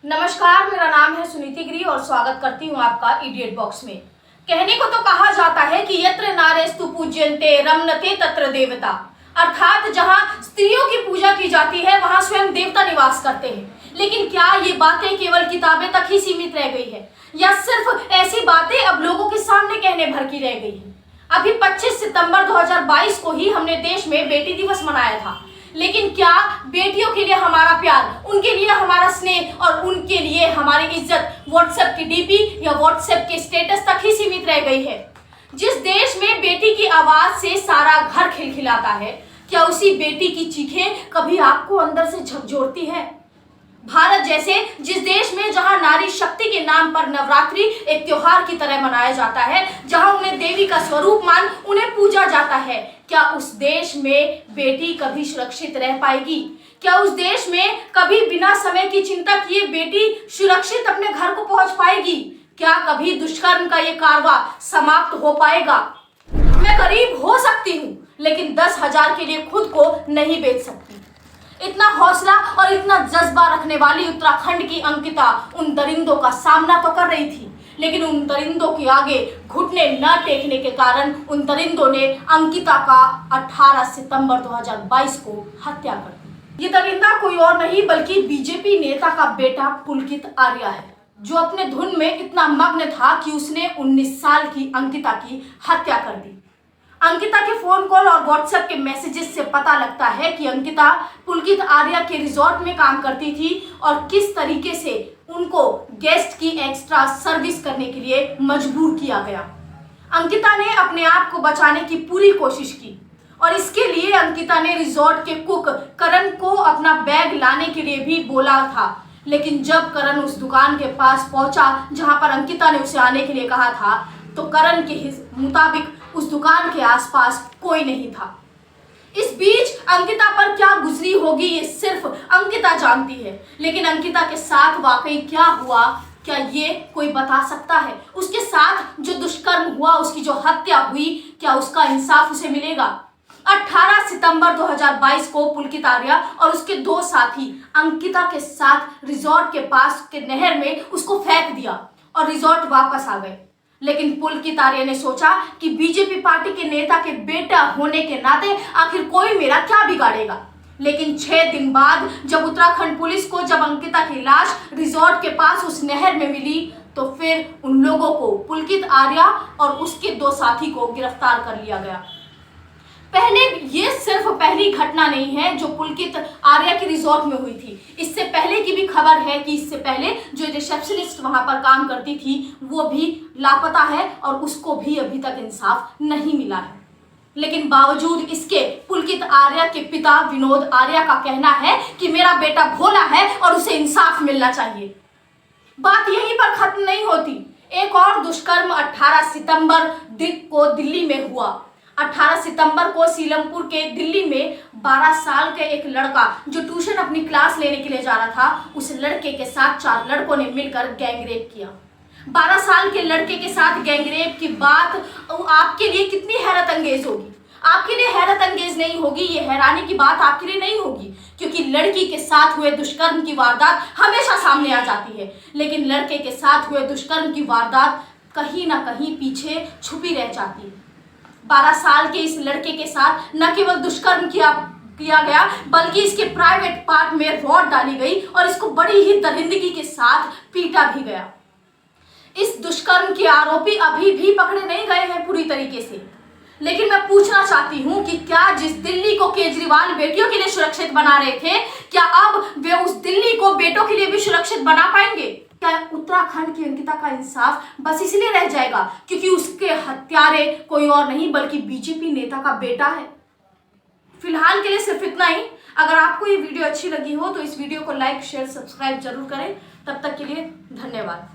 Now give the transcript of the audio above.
नमस्कार, मेरा नाम है सुनीति गिरी और स्वागत करती हूँ आपका इडियट बॉक्स में। कहने को तो कहा जाता है कि यत्र नारेस्तु पूज्यन्ते रमन्ते तत्र देवता, अर्थात जहाँ स्त्रियों की पूजा की जाती है वहाँ स्वयं देवता निवास करते हैं। लेकिन क्या ये बातें केवल किताबें तक ही सीमित रह गई है या सिर्फ ऐसी बातें अब लोगों के सामने कहने भर की रह गई है? अभी 25 सितंबर 2022 को ही हमने देश में बेटी दिवस मनाया था, लेकिन क्या बेटियों के लिए हमारा प्यार, उनके लिए हमारा स्नेह और उनके लिए हमारी इज्जत व्हाट्सएप की डीपी या व्हाट्सएप के स्टेटस तक ही सीमित रह गई है? जिस देश में बेटी की आवाज से सारा घर खिलखिलाता है, क्या उसी बेटी की चीखें कभी आपको अंदर से झकझोरती है? भारत जैसे जिस देश में जहां नारी शक्ति के नाम पर नवरात्रि एक त्योहार की तरह मनाया जाता है, जहां उन्हें देवी का स्वरूप मान उन्हें पूजा जाता है, क्या उस देश में बेटी कभी सुरक्षित रह पाएगी? क्या उस देश में कभी बिना समय की चिंता किए बेटी सुरक्षित अपने घर को पहुंच पाएगी? क्या कभी दुष्कर्म का ये कारवां समाप्त हो पाएगा? मैं गरीब हो सकती हूँ, लेकिन 10,000 के लिए खुद को नहीं बेच सकती। इतना हौसला और इतना जज्बा रखने वाली उत्तराखंड की अंकिता उन दरिंदों का सामना तो कर रही थी, लेकिन उन दरिंदों के आगे घुटने न टेकने के कारण उन दरिंदों ने अंकिता का 18 सितंबर 2022 को हत्या कर दी। ये दरिंदा कोई और नहीं बल्कि बीजेपी नेता का बेटा पुलकित आर्या है, जो अपने धुन में इतना मग्न था कि उसने 19 साल की अंकिता की हत्या कर दी। अंकिता के फोन कॉल और व्हाट्सएप के मैसेजेस से पता लगता है कि अंकिता पुलकित आर्या के रिजॉर्ट में काम करती थी और किस तरीके से उनको गेस्ट की एक्स्ट्रा सर्विस करने के लिए मजबूर किया गया। अंकिता ने अपने आप को बचाने की पूरी कोशिश की और इसके लिए अंकिता ने रिजॉर्ट के कुक करण को अपना बैग लाने के लिए भी बोला था, लेकिन जब करण उस दुकान के पास पहुंचा जहां पर अंकिता ने उसे आने के लिए कहा था, तो करण के मुताबिक उस दुकान के आसपास कोई नहीं था। इस बीच अंकिता पर क्या गुजरी होगी ये सिर्फ अंकिता जानती है, लेकिन अंकिता के साथ वाकई क्या हुआ, क्या ये कोई बता सकता है? उसके साथ जो दुष्कर्म हुआ, उसकी जो हत्या हुई, क्या उसका इंसाफ उसे मिलेगा? 18 सितंबर 2022 को पुलकित आर्या और उसके 2 साथी अंकिता के साथ रिजॉर्ट के पास के नहर में उसको फेंक दिया और रिजॉर्ट वापस आ गए। लेकिन पुलकित आर्या ने सोचा कि बीजेपी पार्टी के नेता के बेटा होने के नाते आखिर कोई मेरा क्या बिगाड़ेगा। लेकिन 6 दिन बाद जब उत्तराखंड पुलिस को जब अंकिता की लाश रिजॉर्ट के पास उस नहर में मिली, तो फिर उन लोगों को पुलकित आर्या और उसके 2 साथी को गिरफ्तार कर लिया गया। ये सिर्फ पहली घटना नहीं है जो पुलकित आर्या के रिजॉर्ट में हुई थी। इससे पहले की भी खबर है कि इससे पहले जो रिसेप्शनिस्ट वहां पर काम करती थी वो भी लापता है और उसको भी अभी तक इंसाफ नहीं मिला है। लेकिन बावजूद इसके पुलकित आर्या के पिता विनोद आर्या का कहना है कि मेरा बेटा भोला है और उसे इंसाफ मिलना चाहिए। बात यहीं पर खत्म नहीं होती। एक और दुष्कर्म 18 सितंबर को दिल्ली में हुआ। 18 सितंबर को सीलमपुर के दिल्ली में 12 साल के एक लड़का जो ट्यूशन अपनी क्लास लेने के लिए जा रहा था, उस लड़के के साथ 4 लड़कों ने मिलकर गैंगरेप किया। 12 साल के लड़के के साथ गैंगरेप की बात आपके लिए कितनी हैरत अंगेज होगी? आपके लिए हैरत अंगेज नहीं होगी, ये हैरानी की बात आपके लिए नहीं होगी, क्योंकि लड़की के साथ हुए दुष्कर्म की वारदात हमेशा सामने आ जाती है, लेकिन लड़के के साथ हुए दुष्कर्म की वारदात कहीं ना कहीं पीछे छुपी रह जाती है। 12 साल के इस लड़के के साथ न केवल दुष्कर्म किया गया बल्कि इसके प्राइवेट पार्ट में रॉड डाली गई और इसको बड़ी ही दरिंदगी के साथ पीटा भी गया। इस दुष्कर्म के आरोपी अभी भी पकड़े नहीं गए हैं पूरी तरीके से। लेकिन मैं पूछना चाहती हूं कि क्या जिस दिल्ली को केजरीवाल बेटियों के लिए सुरक्षित बना रहे थे, क्या अब वे उस दिल्ली को बेटों के लिए भी सुरक्षित बना पाएंगे? क्या उत्तराखंड की अंकिता का इंसाफ बस इसलिए रह जाएगा क्योंकि उसके हत्यारे कोई और नहीं बल्कि बीजेपी नेता का बेटा है? फिलहाल के लिए सिर्फ इतना ही। अगर आपको ये वीडियो अच्छी लगी हो तो इस वीडियो को लाइक, शेयर, सब्सक्राइब जरूर करें। तब तक के लिए धन्यवाद।